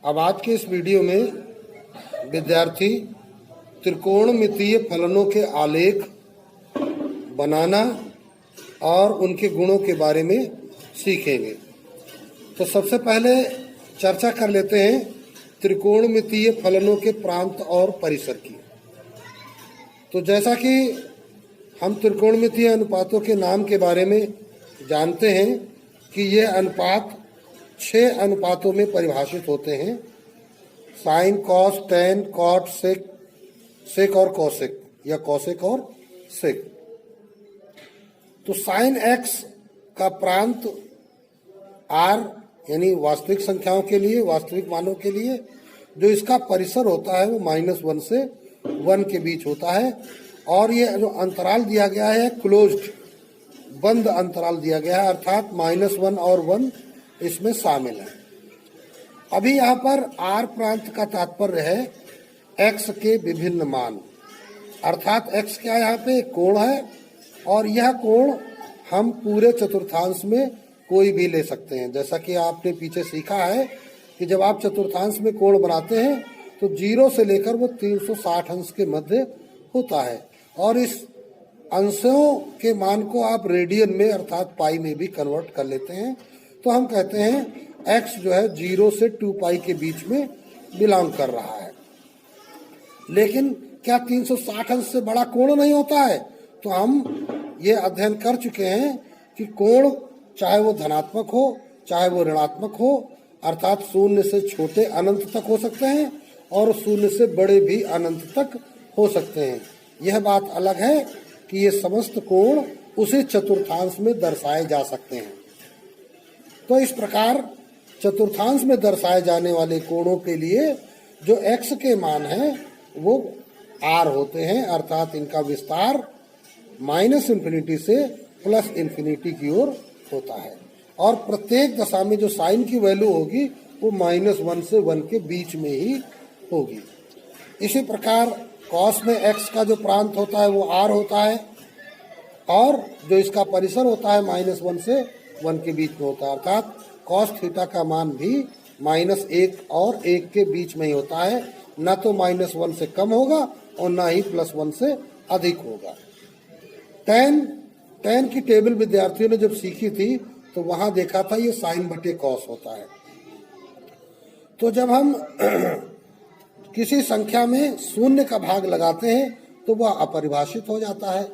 अब आज के इस वीडियो में विद्यार्थी त्रिकोणमितीय फलनों के आलेख बनाना और उनके गुणों के बारे में सीखेंगे। तो सबसे पहले चर्चा कर लेते हैं त्रिकोणमितीय फलनों के प्रांत और परिसर की। तो जैसा कि हम त्रिकोणमितीय अनुपातों के नाम के बारे में जानते हैं कि ये अनुपात 6 अनुपातों में परिभाषित होते हैं: साइन, कॉस, टेन, कॉट, सेक, सेक और कॉसेक या कॉसेक और सेक। तो साइन एक्स का प्रांत आर यानी वास्तविक संख्याओं के लिए, वास्तविक मानों के लिए, जो इसका परिसर होता है वो -1 से 1 के बीच होता है। और ये जो अंतराल दिया गया है क्लोज्ड, बंद अंतराल दिया गया है, अर्थात -1 और 1 इसमें शामिल है। अभी यहाँ पर आर प्रांत का तात्पर्य है एक्स के विभिन्न मान, अर्थात एक्स क्या यहाँ पे कोण है और यह कोण हम पूरे चतुर्थांश में कोई भी ले सकते हैं। जैसा कि आपने पीछे सीखा है कि जब आप चतुर्थांश में कोण बनाते हैं तो 0 से लेकर वो 360 अंश के मध्य होता है और इस अंशों के मान को आप रेडियन में अर्थात पाई में भी कन्वर्ट कर लेते हैं। तो हम कहते हैं x जो है 0 से 2 पाई के बीच में बिलोंग कर रहा है। लेकिन क्या 360 अंश से बड़ा कोण नहीं होता है? तो हम ये अध्ययन कर चुके हैं कि कोण चाहे वो धनात्मक हो चाहे वो ऋणात्मक हो, अर्थात 0 से छोटे अनंत तक हो सकते हैं और 0 से बड़े भी अनंत तक हो सकते हैं। यह बात अलग है कि ये समस्त कोण उसी चतुर्थांश में दर्शाए जा सकते हैं। तो इस प्रकार चतुर्थांश में दर्शाए जाने वाले कोणों के लिए जो x के मान हैं वो r होते हैं, अर्थात इनका विस्तार -∞ से +∞ की ओर होता है और प्रत्येक दशा में जो साइन की वैल्यू होगी वो -1 से 1 के बीच में ही होगी। इसी प्रकार कॉस में x का जो प्रांत होता है वो r होता है और जो इसका परिसर होता है -1 से 1 के बीच में होता है, अर्थात कॉस थीटा का मान भी -1 और 1 के बीच में ही होता है, न तो -1 से कम होगा और न ही +1 से अधिक होगा। टेन की टेबल विद्यार्थियों ने जब सीखी थी तो वहां देखा था ये साइन बटे कॉस होता है। तो जब हम किसी संख्या में 0 का भाग लगाते हैं तो वह अपरिभाषित हो जाता है।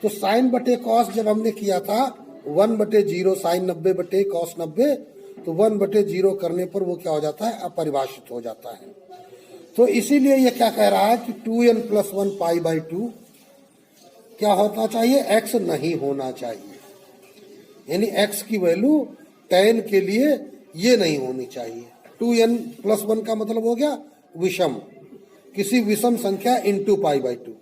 तो साइन बटे कॉस जब हमने किया था 1/0 साइन 90 बटे कॉस 90, तो 1/0 करने पर वो क्या हो जाता है? अपरिभाषित हो जाता है। तो इसीलिए ये क्या कह रहा है कि 2n + 1 π/2 क्या होना चाहिए? x नहीं होना चाहिए, यानी x की वैल्यू tan के लिए ये नहीं होनी चाहिए। 2n + 1 का मतलब हो गया विषम, किसी विषम संख्या × π/2,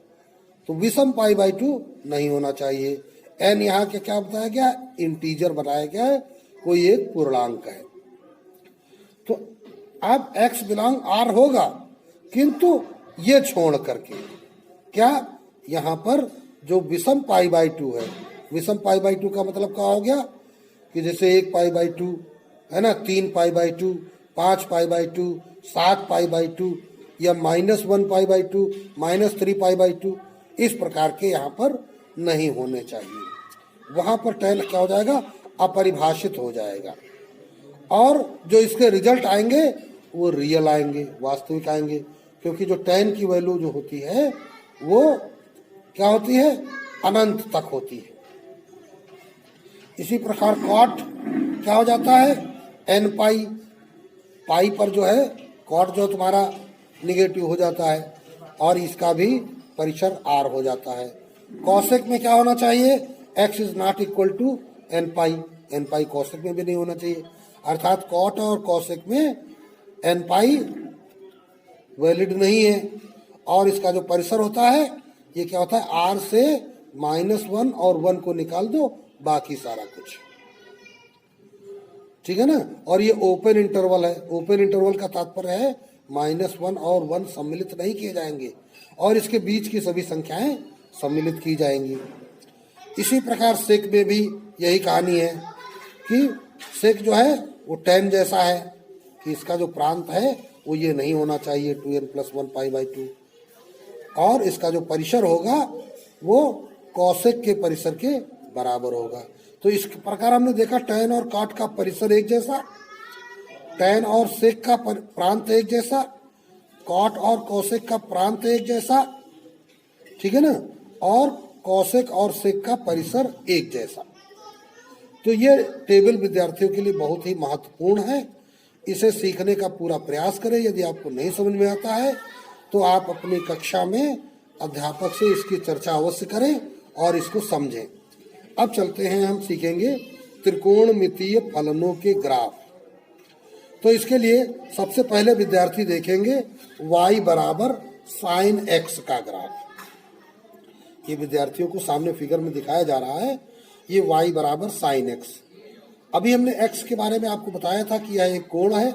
तो विषम π/2 नहीं होना चाहिए। n यहाँ के क्या बताया गया? इंटीजर बताया गया है, कोई एक पूर्णांक है। तो अब x बिलोंग r होगा, किंतु ये छोड़ करके क्या यहाँ पर जो विषम π/2 है, विषम π/2 का मतलब क्या हो गया कि जैसे 1 π/2 है ना, 3 π/2, 5 π/2, 7 π/2 या -1 π/2, -3 π/2, इस प्रकार के यहाँ पर नहीं होने चाहिए। वहाँ पर tan क्या हो जाएगा? अपरिभाषित हो जाएगा और जो इसके रिजल्ट आएंगे वो रियल आएंगे, वास्तविक आएंगे, क्योंकि जो tan की वैल्यू जो होती है वो क्या होती है? अनंत तक होती है। इसी प्रकार कॉट क्या हो जाता है? n पाई पर जो है कॉट जो तुम्हारा निगेटिव हो जाता है और इसका भी परिसर r हो जाता है। कॉसेक में क्या होना चाहिए? x is not equal to n pi cosec में भी नहीं होना चाहिए, अर्थात कॉट और कॉसेक में n पाई वैलिड नहीं है और इसका जो परिसर होता है ये क्या होता है? r से -1 और 1 को निकाल दो, बाकी सारा कुछ, ठीक है ना। और ये ओपन इंटरवल है। ओपन इंटरवल का तात्पर्य है -1 और 1 सम्मिलित नहीं किए जाएंगे और इसके बीच की सभी संख्याएं सम्मिलित की जाएंगी। इसी प्रकार सेक में भी यही कहानी है कि सेक जो है वो tan जैसा है कि इसका जो प्रांत है वो ये नहीं होना चाहिए 2n+1 π/2, और इसका जो परिसर होगा वो कौशिक के परिसर के बराबर होगा। तो इस प्रकार हमने देखा tan और cot का परिसर एक जैसा, tan और sec का प्रांत एक जैसा, cot और कौशिक का प्रांत एक जैसा, ठीक है ना, और कौशिक और sec का परिसर एक जैसा। तो ये टेबल विद्यार्थियों के लिए बहुत ही महत्वपूर्ण है। इसे सीखने का पूरा प्रयास करें। यदि आपको नहीं समझ में आता है तो आप अपनी कक्षा में अध्यापक से इसकी चर्चा अवश्य करें और इसको समझें। अब चलते हैं, हम सीखेंगे त्रिकोणमितीय फलनों के ग्राफ। तो इसके लिए सबसे पहले विद्यार्थी देखेंगे y बराबर साइन x का ग्राफ। ये विद्यार्थियों को सामने फिगर में दिखाया जा रहा है, ये y बराबर साइन x। अभी हमने x के बारे में आपको बताया था कि यह एक कोण है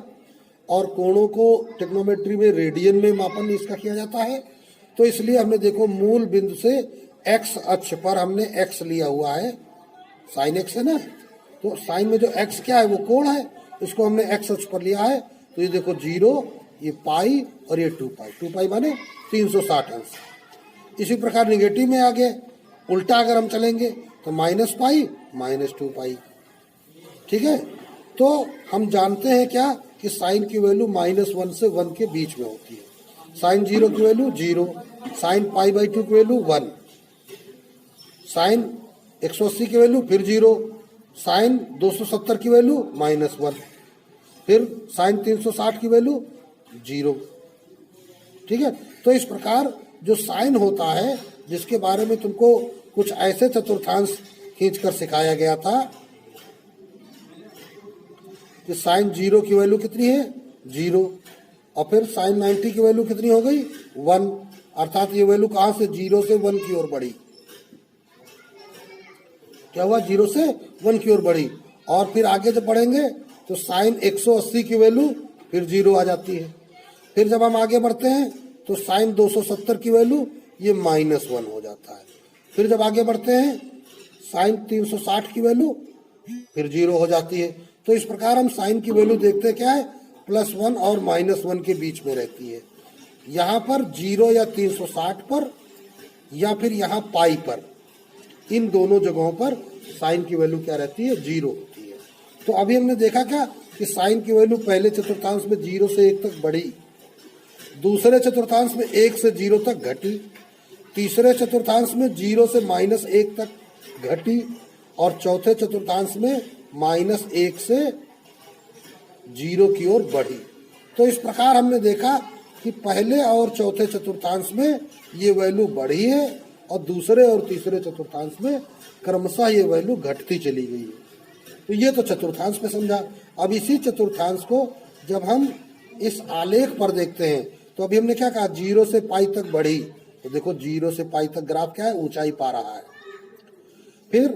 और कोणों को ट्रिग्नोमेट्री में रेडियन में मापन इसका किया जाता है। तो इसलिए हमने देखो मूल बिंदु से x अक्ष पर हमने x लिया हुआ है, साइन x है ना, तो साइन में जो x क्या है वो कोण है, इसको हमने x अक्ष पर लिया है। तो ये देखो 0, ये पाई और ये 2 पाई माने 360 अंश। इसी प्रकार निगेटिव में आगे उल्टा अगर हम चलेंगे तो -पाई -2 पाई, ठीक है। तो हम जानते हैं क्या कि साइन की वैल्यू -1 से 1 के बीच में होती है। साइन 0 की वैल्यू 0, साइन π/2 की वैल्यू 1, साइन 180 की वैल्यू फिर 0, साइन 270 की वैल्यू -1, फिर साइन 360 की वैल्यू 0, ठीक है। तो इस प्रकार जो साइन होता है, जिसके बारे में तुमको कुछ ऐसे चतुर्थांश खींचकर सिखाया गया था कि साइन 0 की वैल्यू कितनी है 0, और फिर साइन 90 की वैल्यू कितनी हो गई 1, अर्थात ये वैल्यू कहां से 0 से 1 की ओर बढ़ी। क्या हुआ, 0 से 1 की ओर बढ़ी। और फिर आगे जब बढ़ेंगे तो साइन 180 की वैल्यू फिर 0 आ जाती है। फिर जब हम आगे बढ़ते हैं तो साइन 270 की वैल्यू ये -1 हो जाता है। फिर जब आगे बढ़ते हैं साइन 360 की वैल्यू फिर 0 हो जाती है। तो इस प्रकार हम साइन की वैल्यू देखते हैं क्या है, +1 और -1 के बीच में रहती है। यहाँ पर 0 या 360 पर या फिर यहाँ पाई पर, इन दोनों जगहों पर साइन की वैल्यू क्या रहती है 0 होती है। तो अभी हमने देखा क्या कि साइन की वैल्यू पहले चतुर्थांश में 0 से 1 तक बढ़ी, दूसरे चतुर्थांश में 1 से 0 तक घटी, तीसरे चतुर्थांश में 0 से -1 तक घटी, और चौथे चतुर्थांश में -1 से 0 की ओर बढ़ी। तो इस प्रकार हमने देखा कि पहले और चौथे चतुर्थांश में ये वैल्यू बढ़ी है और दूसरे और तीसरे चतुर्थांश में क्रमशः ये वैल्यू घटती चली गई है। तो ये तो चतुर्थांश में समझा। अब इसी चतुर्थांश को जब हम इस आलेख पर देखते हैं तो अभी हमने क्या कहा 0 से पाई तक बढ़ी, तो देखो 0 से पाई तक ग्राफ क्या है, ऊंचाई पा रहा है। फिर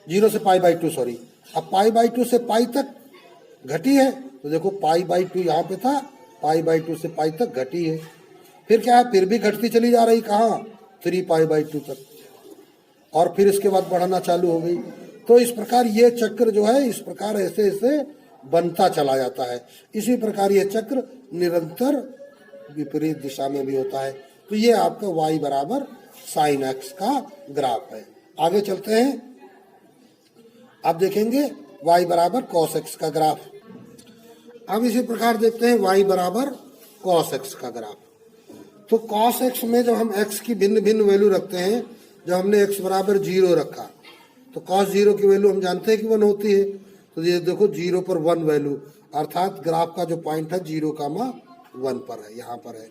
0 से π/2 सॉरी, अब π/2 से पाई तक घटी है, तो देखो π/2 यहाँ पे था, π/2 से पाई तक घटी है। फिर क्या है, फिर भी घटती चली जा रही, कहाँ 3π/2 तक, और फिर इसके बाद बढ़ना चालू हो गई। तो इस प्रकार ये चक्र जो है इस प्रकार ऐसे ऐसे बनता चला जाता है। इसी प्रकार ये चक्र निरंतर विपरीत दिशा में भी होता है। तो ये आपका y बराबर साइन x का ग्राफ है। आगे चलते हैं, अब देखेंगे y बराबर कॉस x का ग्राफ। अब इसी प्रकार देखते हैं y बराबर कॉस x का ग्राफ। तो कॉस x में जब हम x की भिन्न भिन्न वैल्यू रखते हैं, जब हमने x बराबर 0 रखा तो कॉस 0 की वैल्यू हम जानते हैं कि 1 होती है। तो ये देखो 0 पर 1 वैल्यू, अर्थात ग्राफ का जो पॉइंट है 0,1 पर है, यहाँ पर है।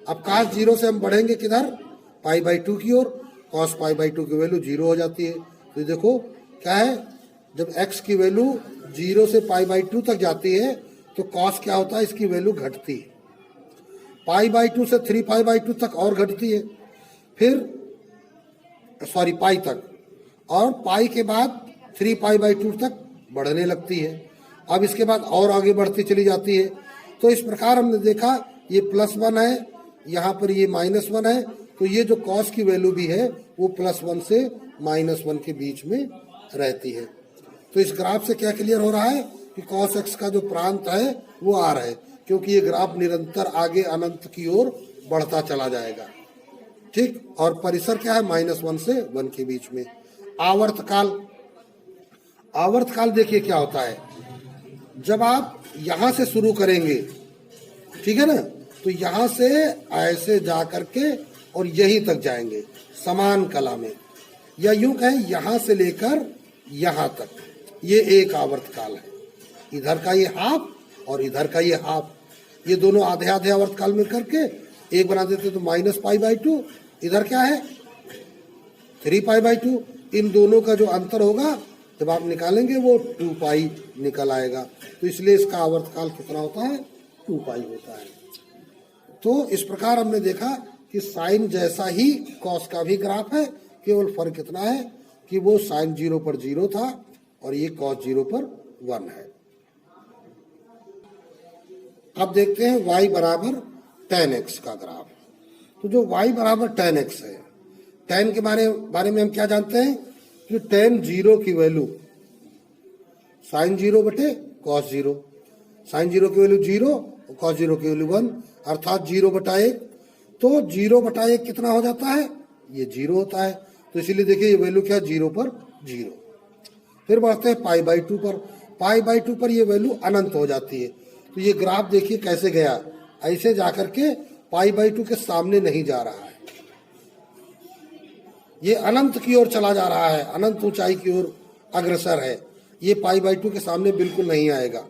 अब cos 0 से हम बढ़ेंगे किधर, π/2 की ओर, cos π/2 की वैल्यू 0 हो जाती है। तो देखो क्या है, जब x की वैल्यू 0 से π/2 तक जाती है तो cos क्या होता है, इसकी वैल्यू घटती है, π/2 से 3π/2 तक और घटती है, फिर सॉरी पाई तक, और पाई के बाद 3π/2 तक बढ़ने लगती है। अब इसके बाद और आगे बढ़ती चली जाती है। तो इस प्रकार हमने देखा ये +1 है, यहाँ पर ये -1 है, तो ये जो cos की वैल्यू भी है वो +1 से -1 के बीच में रहती है। तो इस ग्राफ से क्या क्लियर हो रहा है कि cos x का जो प्रांत है वो r है, क्योंकि ये ग्राफ निरंतर आगे अनंत की ओर बढ़ता चला जाएगा। ठीक, और परिसर क्या है, -1 से 1 के बीच में। आवर्तकाल, आवर्तकाल देखिए क्या होता है, जब आप यहां से शुरू करेंगे, ठीक है ना, तो यहां से ऐसे जा करके और यहीं तक जाएंगे समान कला में, या यूं कहें यहां से लेकर यहां तक, ये एक आवर्तकाल है। इधर का ये हाफ और इधर का ये हाफ, ये दोनों आधे आधे आवर्तकाल में करके एक बना देते तो -π/2, इधर क्या है 3π/2। इन दोनों का जो अंतर होगा जब आप निकालेंगे वो 2π निकल आएगा, तो इसलिए इसका आवर्तकाल कितना होता है, 2π होता है। तो इस प्रकार हमने देखा कि साइन जैसा ही कॉस का भी ग्राफ है, केवल फर्क इतना है कि वो साइन 0 पर 0 था और ये कॉस 0 पर 1 है। अब देखते हैं y बराबर tan x का ग्राफ। तो जो y बराबर tan x है, tan के बारे में हम क्या जानते हैं कि tan 0 की वैल्यू साइन 0 बटे कॉस 0, साइन 0 की वैल्यू 0 और कॉस 0 की वैल्यू 1, अर्थात 0/1। तो 0/1 कितना हो जाता है, ये 0 होता है, तो इसीलिए देखिए ये वैल्यू क्या है, 0 पर 0। फिर बढ़ते हैं π/2 पर, π/2 पर ये वैल्यू अनंत हो जाती है। तो ये ग्राफ देखिए कैसे गया, ऐसे जाकर के π/2 के सामने नहीं जा रहा है, ये अनंत की ओर चला जा रहा है, अनंत ऊंचाई की ओर अग्रसर है। ये π/2 के सामने बिल्कुल नहीं आएगा,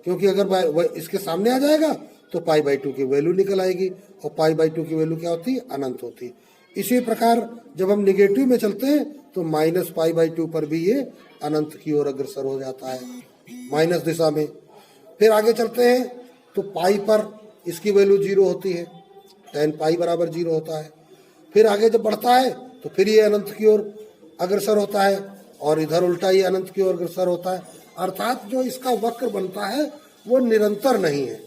क्योंकि अगर इसके सामने आ जाएगा तो π/2 की वैल्यू निकल आएगी, और π/2 की वैल्यू क्या होती है, अनंत होती है। इसी प्रकार जब हम निगेटिव में चलते हैं तो -π/2 पर भी ये अनंत की ओर अग्रसर हो जाता है, माइनस दिशा में। फिर आगे चलते हैं तो पाई पर इसकी वैल्यू 0 होती है, tan π बराबर 0 होता है। फिर आगे जब बढ़ता है तो फिर ये अनंत की ओर अग्रसर होता है, और इधर उल्टा ये अनंत की ओर अग्रसर होता है, अर्थात जो इसका वक्र बनता है वो निरंतर नहीं है।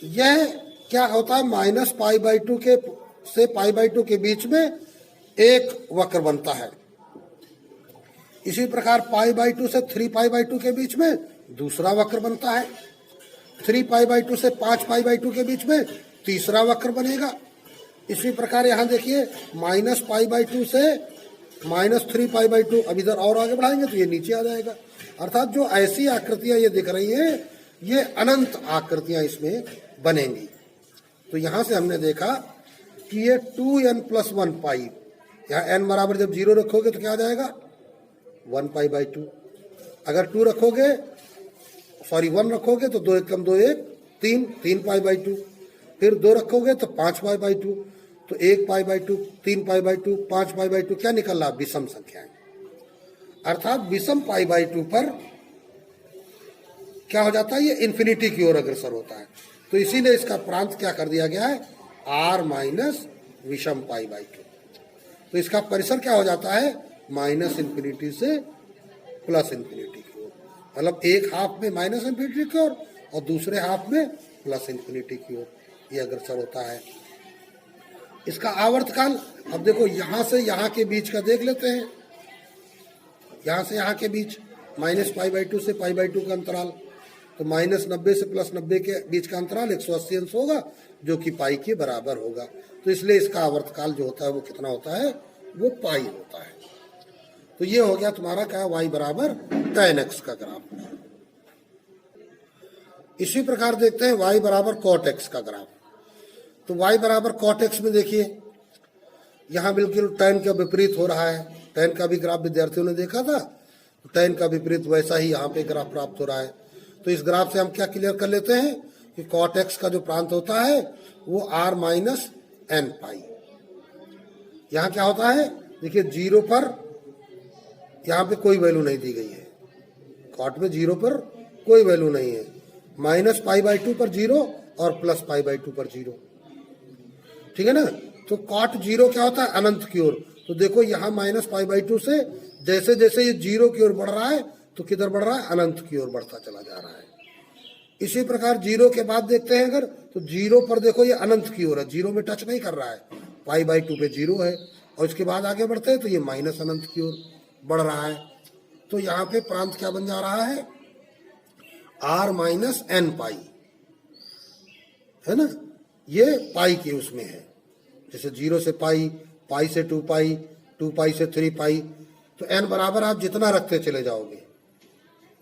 यह क्या होता है, -π/2 के से π/2 के बीच में एक वक्र बनता है। इसी प्रकार π/2 से 3π/2 के बीच में दूसरा वक्र बनता है, 3π/2 से 5π/2 के बीच में तीसरा वक्र बनेगा। इसी प्रकार यहाँ देखिए -π/2 से -3π/2, अब इधर और आगे बढ़ाएंगे तो ये नीचे आ जाएगा। अर्थात जो ऐसी आकृतियां ये दिख रही हैं, ये अनंत आकृतियां इसमें बनेंगी। तो यहाँ से हमने देखा कि ये 2n+1π, यहाँ n बराबर जब 0 रखोगे तो क्या आ जाएगा, 1π/2। अगर 2 रखोगे, सॉरी 1 रखोगे तो 2 × 2 = 3π/2। फिर 2 रखोगे तो 5π/2, तो 1π/2, 3π/2, 5π/2 क्या निकल रहा, विषम संख्याएं। अर्थात विषम π/2 पर क्या हो जाता है, ये इन्फिनिटी की ओर अग्रसर होता है। तो इसीलिए इसका प्रांत क्या कर दिया गया है, r - विषम π/2। तो इसका परिसर क्या हो जाता है, -∞ से +∞ की ओर, मतलब एक हाफ में -∞ की ओर और दूसरे हाफ में +∞ की ओर ये अग्रसर होता है। इसका आवर्तकाल, अब देखो यहाँ से यहाँ के बीच का देख लेते हैं, यहाँ से यहाँ के बीच -π/2 से π/2 का अंतराल, तो -90 से +90 के बीच का अंतराल 180 अंश होगा, जो कि पाई के बराबर होगा। तो इसलिए इसका आवर्तकाल जो होता है वो कितना होता है, वो पाई होता है। तो ये हो गया तुम्हारा क्या, y बराबर tan x का ग्राफ। इसी प्रकार देखते हैं y बराबर cot x का ग्राफ। तो y बराबर cot x में देखिए यहाँ बिल्कुल tan का विपरीत हो रहा है। tan का भी ग्राफ विद्यार्थियों ने देखा था, तो tan का विपरीत वैसा ही यहाँ पे ग्राफ प्राप्त हो रहा है। तो इस ग्राफ से हम क्या क्लियर कर लेते हैं कि cot x का जो प्रांत होता है वो r - nπ। यहाँ क्या होता है, देखिए 0 पर यहाँ पे कोई वैल्यू नहीं दी गई है, cot में 0 पर कोई वैल्यू नहीं है, -π/2 पर 0 और +π/2 पर 0, ठीक है ना। तो cot 0 क्या होता है, अनंत की ओर। तो देखो यहाँ -π/2 से जैसे जैसे ये 0 की ओर बढ़ रहा है तो किधर बढ़ रहा है, अनंत की ओर बढ़ता चला जा रहा है। इसी प्रकार 0 के बाद देखते हैं अगर, तो 0 पर देखो ये अनंत की ओर है, 0 में टच नहीं कर रहा है, π/2 पे 0 है, और इसके बाद आगे बढ़ते हैं तो ये माइनस अनंत की ओर बढ़ रहा है। तो यहाँ पे प्रांत क्या बन जा रहा है, r माइनस एन पाई, है ना, ये पाई के उसमें है, जैसे 0 से पाई, पाई से 2 पाई, 2 पाई से 3 पाई, तो n बराबर आप जितना रखते चले जाओगे,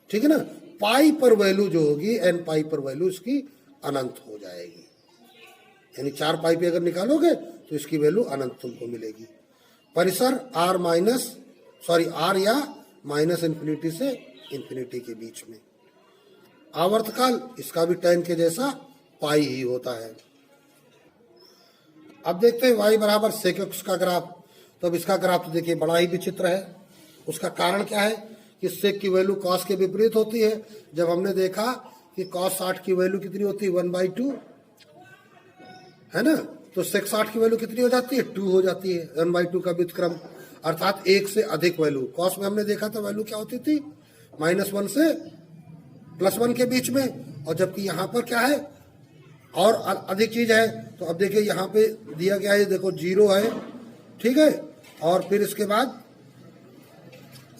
ठीक है ना। पाई पर वैल्यू जो होगी, n पाई पर वैल्यू इसकी अनंत हो जाएगी, यानी 4 पाई पे अगर निकालोगे तो इसकी वैल्यू अनंत तुमको मिलेगी। परिसर r या माइनस इन्फिनिटी से इन्फिनिटी के बीच में। आवर्तकाल इसका भी tan के जैसा पाई ही होता है। अब देखते हैं y बराबर sec x का ग्राफ। तो अब इसका ग्राफ तो देखिए बड़ा ही विचित्र है। उसका कारण क्या है कि sec की वैल्यू cos के विपरीत होती है। जब हमने देखा कि cos 60 की वैल्यू कितनी होती है, 1/2, है ना, तो sec 60 की वैल्यू कितनी हो जाती है, 2 हो जाती है, 1/2 का व्युत्क्रम, अर्थात एक से अधिक वैल्यू। cos में हमने देखा था वैल्यू क्या होती थी, -1 से +1 के बीच में, और जबकि यहाँ पर क्या है और अधिक चीज है। तो अब देखिए यहाँ पे दिया गया है, देखो 0 है, ठीक है, और फिर इसके बाद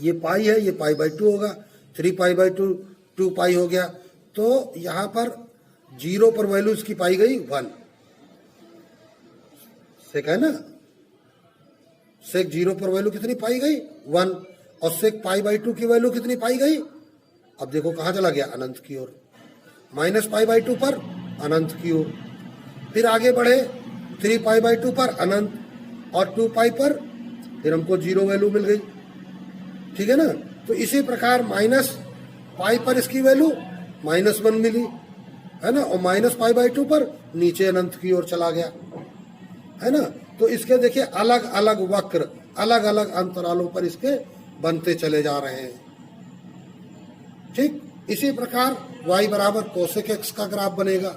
ये पाई है, ये पाई/2 होगा, 3 पाई/2, 2 पाई हो गया। तो यहाँ पर 0 पर वैल्यू इसकी पाई गई 1, सेक है ना, सेक 0 पर वैल्यू कितनी पाई गई 1, और सेक पाई/2 की वैल्यू कितनी पाई गई, अब देखो कहाँ चला गया, अनंत की ओर, -पाई/2 पर अनंत की ओर। फिर आगे बढ़े 3 पाई/2 पर अनंत, और 2 पाई पर फिर हमको 0 वैल्यू मिल गई, ठीक है ना। तो इसी प्रकार -पाई पर इसकी वैल्यू -1 मिली, है ना, और -पाई/2 पर नीचे अनंत की ओर चला गया, है ना। तो इसके देखिए अलग अलग वक्र अलग अलग अंतरालों पर इसके बनते चले जा रहे हैं, ठीक। इसी प्रकार y बराबर कोसेक x का ग्राफ बनेगा।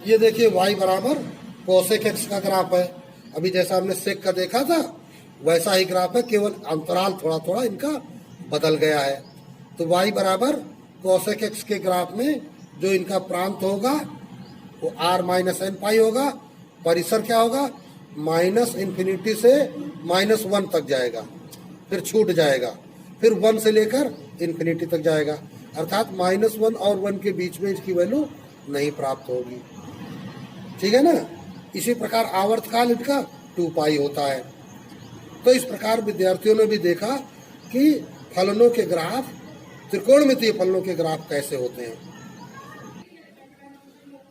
ये देखिए y बराबर कोसेक x का ग्राफ है। अभी जैसा हमने सेक का देखा था वैसा ही ग्राफ है, केवल अंतराल थोड़ा थोड़ा इनका बदल गया है। तो y बराबर कोसेक x के ग्राफ में जो इनका प्रांत होगा वो r माइनस एन पाई होगा। परिसर क्या होगा, -∞ से -1 तक जाएगा, फिर छूट जाएगा, फिर 1 से लेकर इन्फिनिटी तक जाएगा, अर्थात -1 और 1 के बीच में इसकी वैल्यू नहीं प्राप्त होगी, ठीक है ना। इसी प्रकार आवर्तकाल इनका 2 पाई होता है। तो इस प्रकार विद्यार्थियों ने भी देखा कि फलनों के ग्राफ, त्रिकोणमितीय फलनों के ग्राफ कैसे होते हैं।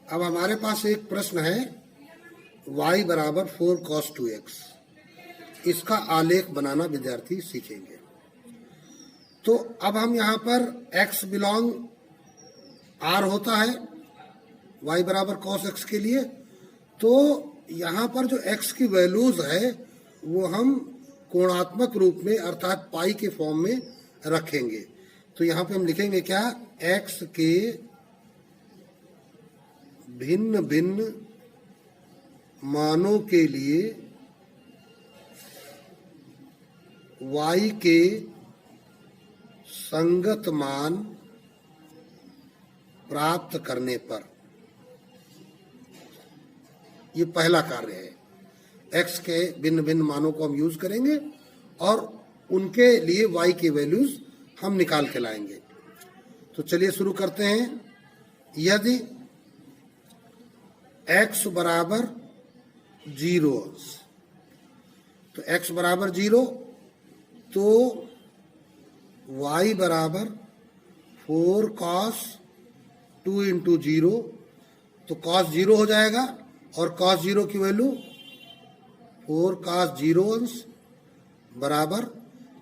अब हमारे पास एक प्रश्न है, y बराबर 4 cos 2x, इसका आलेख बनाना विद्यार्थी सीखेंगे। तो अब हम यहाँ पर x बिलोंग r होता है y बराबर cos x के लिए, तो यहाँ पर जो x की वैल्यूज है वो हम कोणात्मक रूप में अर्थात पाई के फॉर्म में रखेंगे। तो यहाँ पे हम लिखेंगे क्या, x के भिन्न भिन्न मानों के लिए y के संगत मान प्राप्त करने पर, ये पहला कार्य है। x के भिन्न भिन्न मानों को हम यूज करेंगे और उनके लिए y की वैल्यूज हम निकाल के लाएंगे। तो चलिए शुरू करते हैं। यदि x बराबर 0, तो x बराबर 0, तो y बराबर 4 cos 2 इंटू 0, तो cos 0 हो जाएगा, और cos 0 की वैल्यू 4 cos 0 अंश बराबर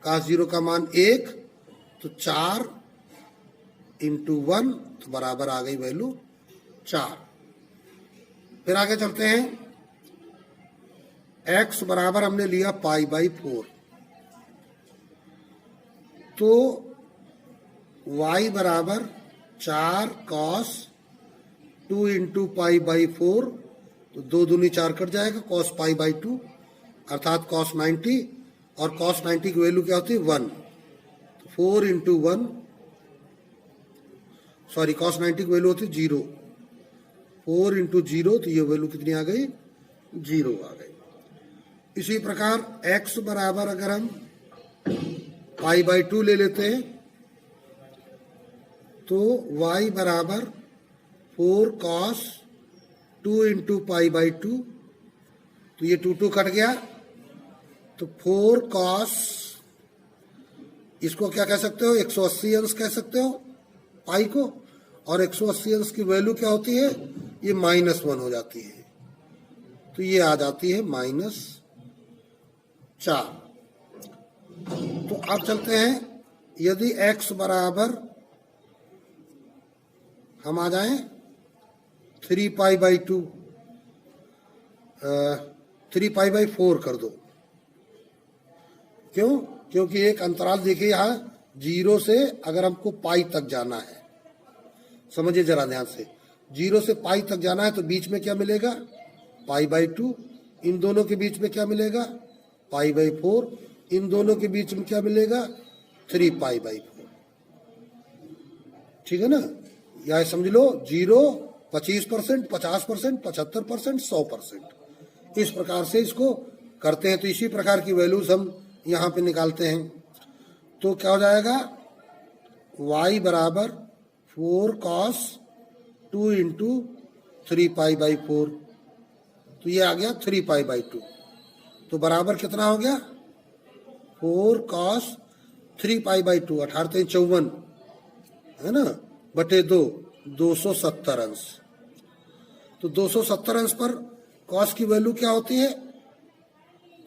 cos 0 का मान 1, तो 4 इंटू 1, तो बराबर आ गई वैल्यू 4। फिर आगे चलते हैं, x बराबर हमने लिया पाई/4, तो y बराबर 4 cos 2 इंटू पाई/4, तो 2 दूनी 4 कट जाएगा, cos पाई/2 अर्थात cos 90, और cos 90 की वैल्यू क्या होती है 1, तो 4 इंटू 1, सॉरी cos 90 की वैल्यू होती है 0, 4 इंटू 0, तो ये वैल्यू कितनी आ गई, 0 आ गई। इसी प्रकार x बराबर अगर हम पाई बाई 2 ले लेते हैं, तो y बराबर 4 cos 2 इंटू पाई बाई 2, तो ये 2 कट गया, तो 4 cos, इसको क्या कह सकते हो, 180 अंश कह सकते हो पाई को, और 180 अंश की वैल्यू क्या होती है, ये -1 हो जाती है, तो ये आ जाती है -4। तो अब चलते हैं, यदि x बराबर हम आ जाएं 3 पाई बाई 2, 3 पाई बाई 4 कर दो, क्यों, क्योंकि एक अंतराल देखिए यहाँ 0 से अगर हमको पाई तक जाना है, समझिए जरा ध्यान से, 0 से पाई तक जाना है तो बीच में क्या मिलेगा, पाई बाई 2, इन दोनों के बीच में क्या मिलेगा, पाई बाई 4, इन दोनों के बीच में क्या मिलेगा, 3 पाई बाई 4। ठीक है ना, या समझ लो 0, 25%, 50%, 75%, 100%, इस प्रकार से इसको करते हैं। तो इसी प्रकार की वैल्यूज हम यहाँ पे निकालते हैं, तो क्या हो जाएगा, y बराबर 4 cos 2 इंटू 3 पाई बाई 4, तो ये आ गया 3 पाई बाई 2, तो बराबर कितना हो गया, 4 cos 3 पाई बाई 2, 18 54 है ना, बटे 2, 270 अंश। तो 270 अंश पर cos की वैल्यू क्या होती है,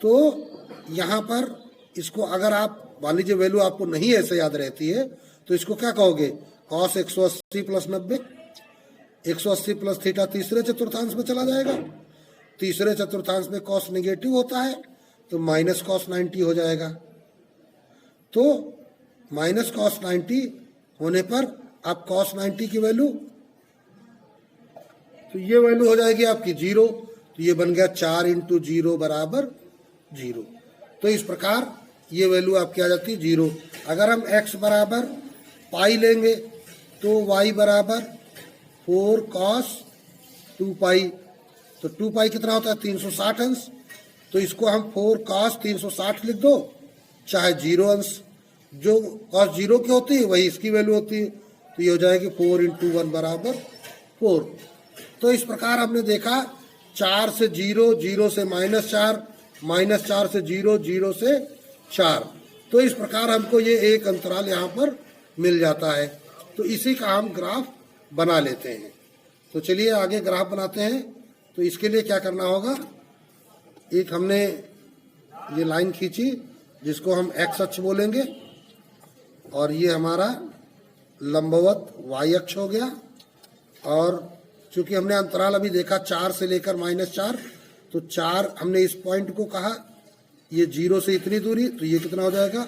तो यहाँ पर इसको अगर आप मान लीजिए वैल्यू आपको नहीं ऐसे याद रहती है, तो इसको क्या कहोगे, cos 180 प्लस 90, 180 प्लस थीटा तीसरे चतुर्थांश में चला जाएगा, तीसरे चतुर्थांश में cos नेगेटिव होता है, तो माइनस cos 90 हो जाएगा। तो माइनस cos 90 होने पर आप cos 90 की वैल्यू, तो ये वैल्यू हो जाएगी आपकी 0, तो ये बन गया 4 इंटू 0 बराबर 0। तो इस प्रकार ये वैल्यू आपकी आ जाती है 0। अगर हम x बराबर पाई लेंगे तो y बराबर 4 cos 2 पाई, तो 2 पाई कितना होता है, 360 अंश, तो इसको हम 4 cos 360 लिख दो, चाहे 0 अंश, जो cos 0 की होती है वही इसकी वैल्यू होती है, तो ये हो जाएगी 4 इंटू 1 बराबर 4। तो इस प्रकार हमने देखा 4 से 0, 0 से -4, -4 से 0, 0 से 4, तो इस प्रकार हमको ये एक अंतराल यहाँ पर मिल जाता है। तो इसी का हम ग्राफ बना लेते हैं। तो चलिए आगे ग्राफ बनाते हैं। तो इसके लिए क्या करना होगा, एक हमने ये लाइन खींची जिसको हम x अक्ष बोलेंगे, और ये हमारा लंबवत y अक्ष हो गया, और चूंकि हमने अंतराल अभी देखा 4 से लेकर -4, तो 4 हमने इस पॉइंट को कहा, ये 0 से इतनी दूरी, तो ये कितना हो जाएगा,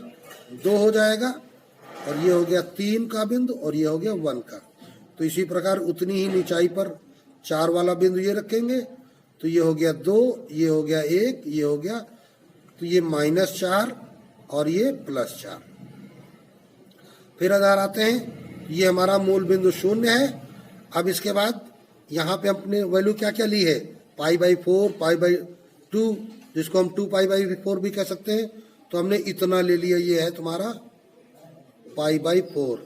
2 हो जाएगा, और ये हो गया 3 का बिंदु, और ये हो गया 1 का। तो इसी प्रकार उतनी ही ऊंचाई पर 4 वाला बिंदु ये रखेंगे, तो ये हो गया 2, ये हो गया 1, ये हो गया, तो ये -4 और ये +4। फिर आधार आते हैं, ये हमारा मूल बिंदु 0 है। अब इसके बाद यहाँ पे हमने वैल्यू क्या क्या ली है, पाई बाई 4, पाई बाई 2, जिसको हम 2 पाई बाई 4 भी कह सकते हैं, तो हमने इतना ले लिया, ये है तुम्हारा पाई बाई 4।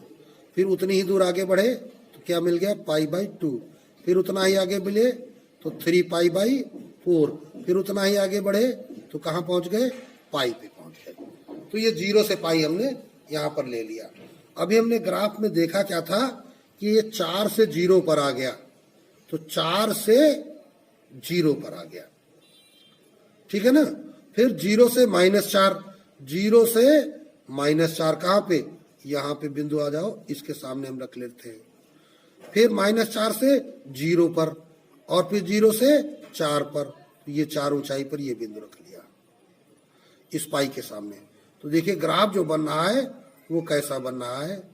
फिर उतनी ही दूर आगे बढ़े तो क्या मिल गया, पाई बाई 2। फिर उतना ही आगे मिले तो 3 पाई बाई 4। फिर उतना ही आगे बढ़े तो कहाँ पहुँच गए, पाई पे पहुँच गए। तो ये 0 से पाई हमने यहाँ पर ले लिया। अभी हमने ग्राफ में देखा क्या था कि ये 4 से 0 पर आ गया, तो 4 से 0 पर आ गया, ठीक है ना। फिर 0 से -4, 0 से -4 कहाँ पे, यहाँ पे बिंदु आ जाओ, इसके सामने हम रख लेते हैं। फिर -4 से 0 पर, और फिर 0 से 4 पर, ये 4 ऊंचाई पर ये बिंदु रख लिया इस पाई के सामने। तो देखिए ग्राफ जो बन रहा है वो कैसा बन रहा है,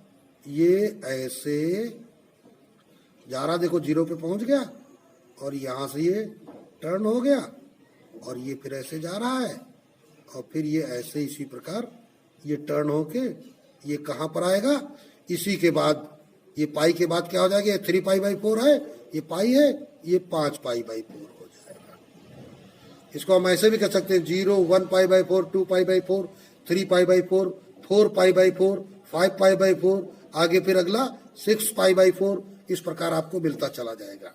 ये ऐसे जा रहा, देखो 0 पे पहुंच गया, और यहाँ से ये टर्न हो गया, और ये फिर ऐसे जा रहा है, और फिर ये ऐसे इसी प्रकार ये टर्न होके ये कहाँ पर आएगा, इसी के बाद ये पाई के बाद क्या हो जाएगा, 3 पाई बाई 4 है, ये पाई है, ये 5 पाई बाई 4 हो जाएगा। इसको हम ऐसे भी कह सकते हैं 0, 1 pi by 4, 2 pi by 4, 3 pi by 4, 4π/4, 5π/4, आगे फिर अगला 6π/4, इस प्रकार आपको मिलता चला जाएगा।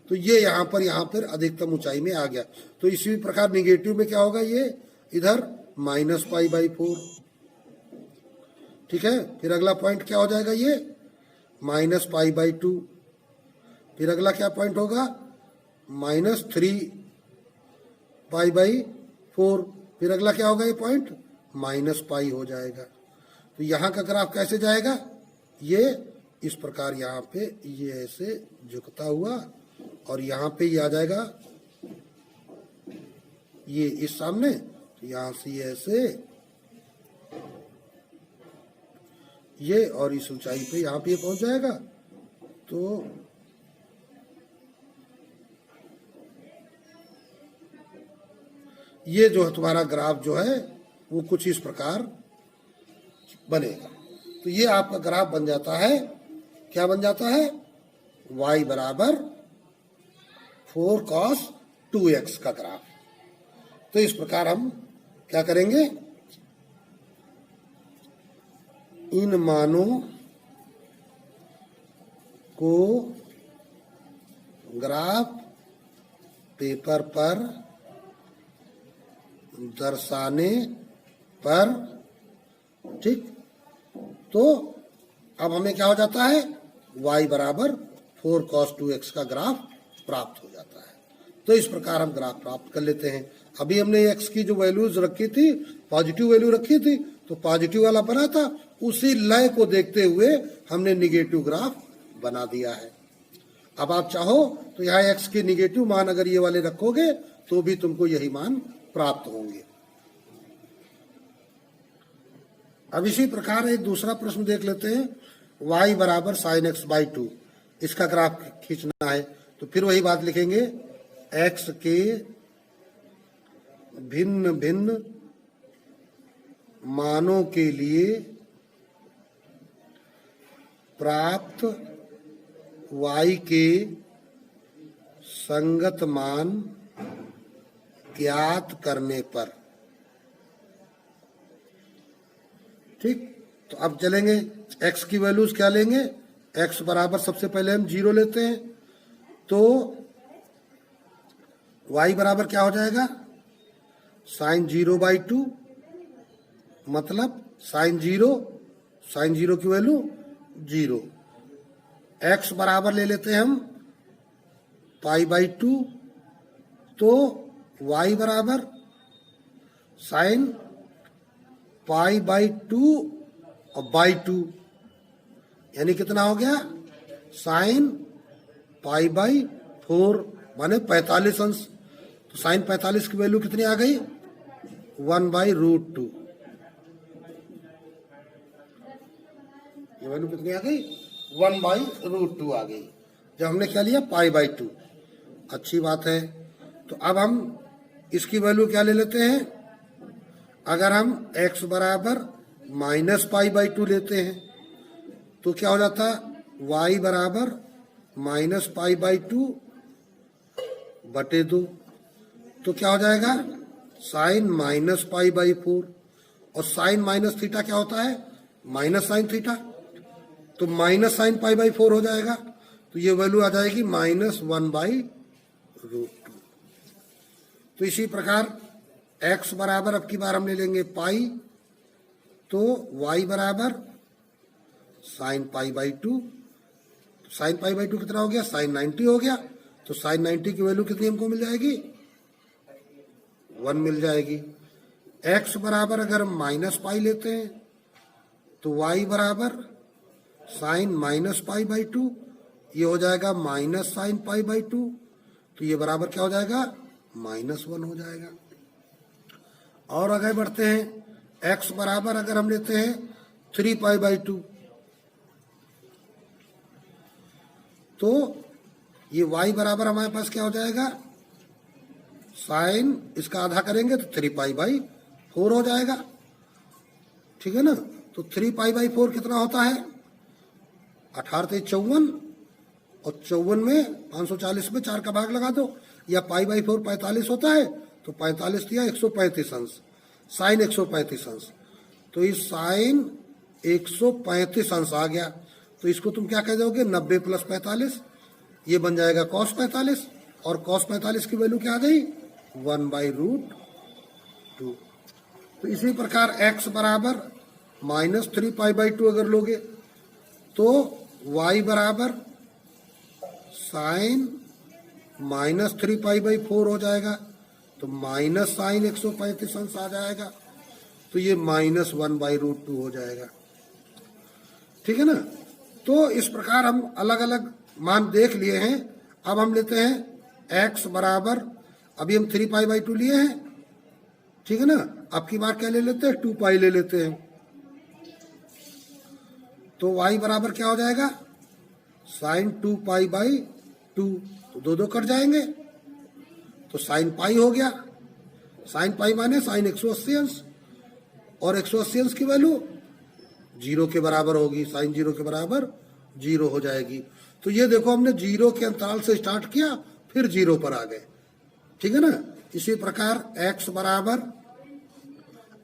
तो ये यहाँ पर अधिकतम ऊंचाई में आ गया। तो इसी प्रकार निगेटिव में क्या होगा, ये इधर -π/4, ठीक है। फिर अगला पॉइंट क्या हो जाएगा, ये -π/2, फिर अगला क्या पॉइंट होगा, -3π/4, फिर अगला क्या होगा, ये पॉइंट -π हो जाएगा। तो यहाँ का ग्राफ कैसे जाएगा, ये इस प्रकार यहाँ पे ये ऐसे झुकता हुआ, और यहाँ पे ये आ जाएगा ये इस सामने, तो यहाँ से ये ऐसे ये, और इस ऊंचाई पे यहाँ पे पहुंच जाएगा। तो ये जो है तुम्हारा ग्राफ जो है वो कुछ इस प्रकार बनेगा। तो ये आपका ग्राफ बन जाता है, क्या बन जाता है, y बराबर 4 cos 2x का ग्राफ। तो इस प्रकार हम क्या करेंगे, इन मानों को ग्राफ पेपर पर दर्शाने पर, ठीक, तो अब हमें क्या हो जाता है, y बराबर 4 cos 2x का ग्राफ प्राप्त हो जाता है। तो इस प्रकार हम ग्राफ प्राप्त कर लेते हैं। अभी हमने x की जो वैल्यूज रखी थी, पॉजिटिव वैल्यू रखी थी, तो पॉजिटिव वाला बना था, उसी लय को देखते हुए हमने निगेटिव ग्राफ बना दिया है। अब आप चाहो तो यहाँ x के निगेटिव मान अगर ये वाले रखोगे तो भी तुमको यही मान प्राप्त होंगे। अब इसी प्रकार एक दूसरा प्रश्न देख लेते हैं, y बराबर sin x/2, इसका ग्राफ खींचना है। तो फिर वही बात लिखेंगे, x के भिन्न भिन्न मानों के लिए प्राप्त y के संगत मान ज्ञात करने पर, ठीक। तो अब चलेंगे, x की वैल्यूज क्या लेंगे, x बराबर सबसे पहले हम 0 लेते हैं, तो y बराबर क्या हो जाएगा, sin 0/2, मतलब sin 0 की वैल्यू 0। x बराबर ले लेते हैं हम π/2, तो y बराबर sin π/2 और /2, यानी कितना हो गया, sin π/4 माने 45 अंश। तो sin 45 की वैल्यू कितनी आ गई, 1/√2। ये वैल्यू कितनी आ गई, 1/√2 आ गई, जब हमने क्या लिया, π/2। अच्छी बात है। तो अब हम इसकी वैल्यू क्या ले लेते हैं, अगर हम x बराबर -π/2 लेते हैं तो क्या हो जाता, y बराबर -π/2/2, तो क्या हो जाएगा, sin -π/4, और sin माइनस थीटा क्या होता है, माइनस साइन थीटा, तो माइनस साइन π/4 हो जाएगा। तो ये वैल्यू आ जाएगी -1/√2। तो इसी प्रकार x बराबर अब की बार हम ले लेंगे पाई, तो y बराबर sin π/2, sin π/2 कितना हो गया, sin 90 हो गया। तो sin 90 की वैल्यू कितनी हमको मिल जाएगी, 1 मिल जाएगी। x बराबर अगर हम -π लेते हैं तो y बराबर sin -π/2, ये हो जाएगा -sin π/2, तो ये बराबर क्या हो जाएगा, -1 हो जाएगा। और आगे बढ़ते हैं, x बराबर अगर हम लेते हैं 3π/2, तो ये y बराबर हमारे पास क्या हो जाएगा, साइन इसका आधा करेंगे तो 3π/4 हो जाएगा, ठीक है ना। तो 3π/4 कितना होता है, 18 × 54, और 54 में 540 में 4 का भाग लगा दो, या π/4 45 होता है, तो 45 दिया 135 अंश, साइन 135 अंश। तो इस साइन 135 अंश आ गया, तो इसको तुम क्या कह दोगे, 90 प्लस 45, ये बन जाएगा कॉस 45, और कॉस 45 की वैल्यू क्या आ गई, 1/√2। तो इसी प्रकार x बराबर -3π/2 अगर लोगे तो y बराबर साइन -3π/4 हो जाएगा, तो माइनस साइन 135 अंश आ जाएगा, तो ये -1/√2 हो जाएगा। ठीक है ना। तो इस प्रकार हम अलग अलग मान देख लिए हैं। अब हम लेते हैं x बराबर, अभी हम 3π/2 लिए हैं, ठीक है ना। अब की बार क्या ले लेते हैं, 2π ले लेते हैं। तो y बराबर क्या हो जाएगा, साइन 2π/2, तो दो दो कट जाएंगे, तो साइन पाई हो गया। साइन पाई माने साइन 180 अंश, और 180 अंश की वैल्यू 0 के बराबर होगी, साइन 0 के बराबर 0 हो जाएगी। तो ये देखो हमने 0 के अंतराल से स्टार्ट किया, फिर 0 पर आ गए, ठीक है ना। इसी प्रकार x बराबर,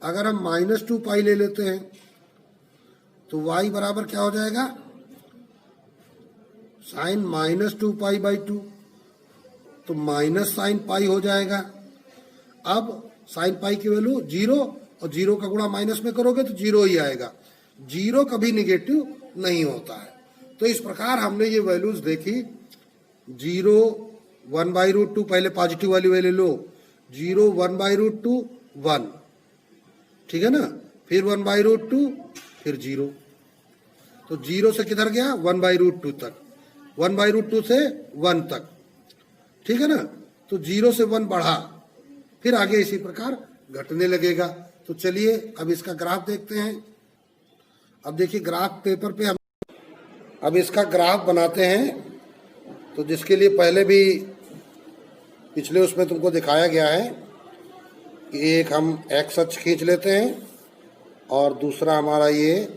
अगर हम -2π ले लेते हैं तो y बराबर क्या हो जाएगा, साइन -2π/2, तो माइनस साइन पाई हो जाएगा। अब साइन पाई की वैल्यू 0, और 0 का गुणा माइनस में करोगे तो 0 ही आएगा। 0 कभी निगेटिव नहीं होता है। तो इस प्रकार हमने ये वैल्यूज देखी, 0 1/√2, पहले पॉजिटिव वाली वैल्यू लो, 0 1/√2 1, ठीक है ना, फिर 1/√2, फिर 0, तो 0 से किधर गया, 1/√2 तक, 1/√2 से 1 तक, ठीक है ना। तो 0 से 1 बढ़ा, फिर आगे इसी प्रकार घटने लगेगा। तो चलिए अब इसका ग्राफ देखते हैं। अब देखिए ग्राफ पेपर पे हम अब इसका ग्राफ बनाते हैं, तो जिसके लिए पहले भी पिछले उसमें तुमको दिखाया गया है कि एक हम x अक्ष खींच लेते हैं और दूसरा हमारा ये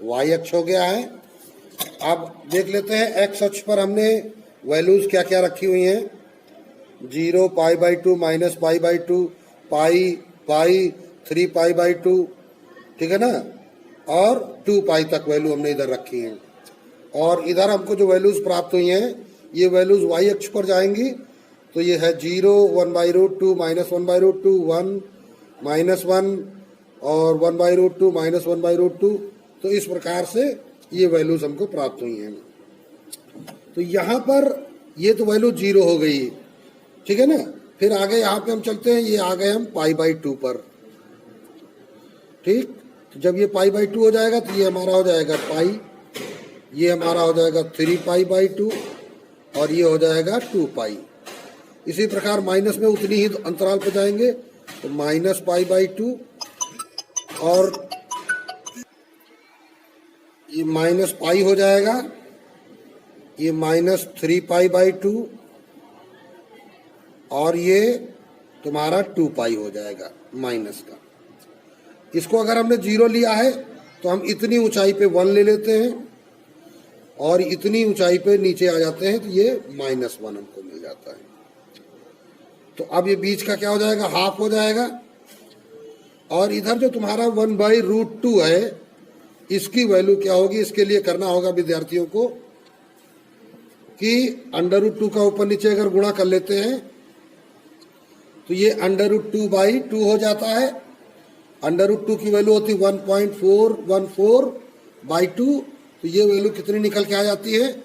y अक्ष हो गया है। अब देख लेते हैं x अक्ष पर हमने वैल्यूज क्या क्या रखी हुई हैं, 0 π/2 -π/2 पाई पाई 3π/2, ठीक है ना, और 2π तक वैल्यू हमने इधर रखी है। और इधर हमको जो वैल्यूज प्राप्त हुई हैं, ये वैल्यूज y अक्ष पर जाएंगी, तो ये है 0 1/√2 -1/√2 1 -1 और 1/√2 -1/√2। तो इस प्रकार से ये वैल्यूज हमको प्राप्त हुई हैं। तो यहाँ पर ये तो वैल्यू 0 हो गई, ठीक है ना। फिर आगे यहाँ पे हम चलते हैं, ये आ गए हम π/2 पर, ठीक। तो जब ये π/2 हो जाएगा तो ये हमारा हो जाएगा पाई, ये हमारा हो जाएगा 3π/2 और ये हो जाएगा 2π। इसी प्रकार माइनस में उतनी ही अंतराल पर जाएंगे, तो -π/2 और ये -π हो जाएगा, ये -3π/2 और ये तुम्हारा 2π हो जाएगा माइनस का। इसको अगर हमने 0 लिया है तो हम इतनी ऊंचाई पे 1 ले लेते हैं और इतनी ऊंचाई पे नीचे आ जाते हैं, तो ये -1 हमको मिल जाता है। तो अब ये बीच का क्या हो जाएगा, हाफ हो जाएगा। और इधर जो तुम्हारा 1/√2 है, इसकी वैल्यू क्या होगी, इसके लिए करना होगा विद्यार्थियों को कि √2 का ऊपर नीचे अगर गुणा कर लेते हैं तो ये √2/2 हो जाता है। √2 की वैल्यू होती 1.414/2, तो ये वैल्यू कितनी निकल के आ जाती है,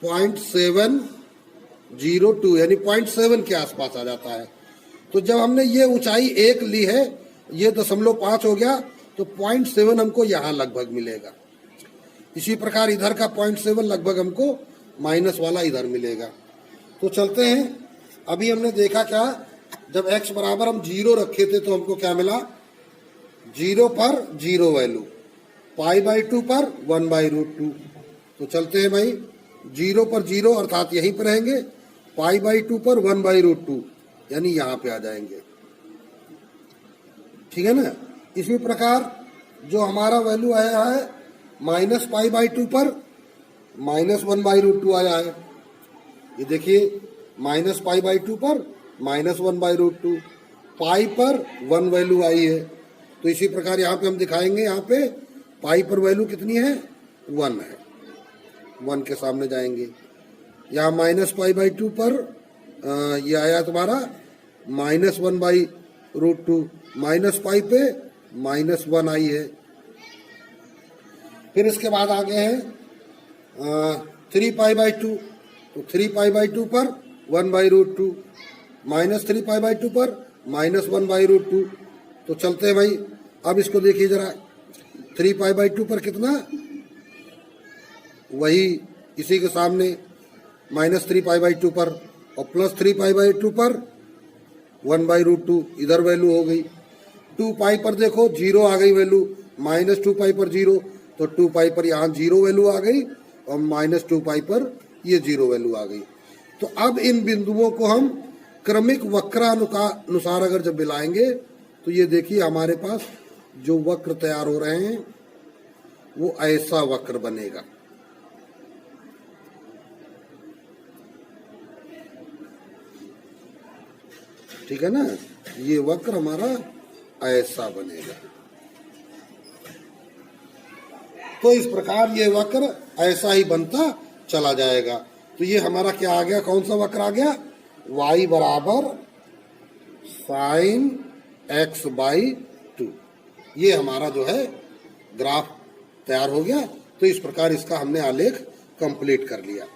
0.702, यानी 0.7 के आसपास आ जाता है। तो जब हमने ये ऊंचाई 1 ली है, ये 0.5 हो गया, तो 0.7 हमको यहाँ लगभग मिलेगा। इसी प्रकार इधर का 0.7 लगभग हमको माइनस वाला इधर मिलेगा। तो चलते हैं, अभी हमने देखा क्या, जब x बराबर हम 0 रखे थे तो हमको क्या मिला, 0 पर 0 वैल्यू, π/2 पर 1/√2। तो चलते हैं भाई, 0 पर 0 अर्थात यहीं पर रहेंगे, π/2 पर 1/√2 यानी यहाँ पे आ जाएंगे, ठीक है ना। इसी प्रकार जो हमारा वैल्यू आया है -π/2 पर -1/√2 आया है, ये देखिए -π/2 पर -1/√2, पाई पर 1 वैल्यू आई है, तो इसी प्रकार यहाँ पे हम दिखाएंगे, यहाँ पे पाई पर वैल्यू कितनी है, 1 है, 1 के सामने जाएंगे। यहाँ -π/2 पर ये आया तुम्हारा -1/√2, -π पे -1 आई है। फिर इसके बाद आगे हैं 3π/2, तो 3π/2 पर 1/√2, -3π/2 पर -1/√2। तो चलते हैं भाई, अब इसको देखिए जरा, 3π/2 पर कितना, वही इसी के सामने -3π/2 पर, और +3π/2 पर 1/√2, इधर वैल्यू हो गई। 2π पर देखो 0 आ गई वैल्यू, -2π पर 0, तो 2π पर यहाँ 0 वैल्यू आ गई, और -2π पर ये 0 वैल्यू आ गई। तो अब इन बिंदुओं को हम क्रमिक वक्रानुसार अगर जब मिलाएंगे, तो ये देखिए हमारे पास जो वक्र तैयार हो रहे हैं वो ऐसा वक्र बनेगा। ठीक है ना, ये वक्र हमारा ऐसा बनेगा। तो इस प्रकार ये वक्र ऐसा ही बनता चला जाएगा। तो ये हमारा क्या आ गया, कौन सा वक्र आ गया, y बराबर sin x/2। ये हमारा जो है ग्राफ तैयार हो गया। तो इस प्रकार इसका हमने आलेख कंप्लीट कर लिया।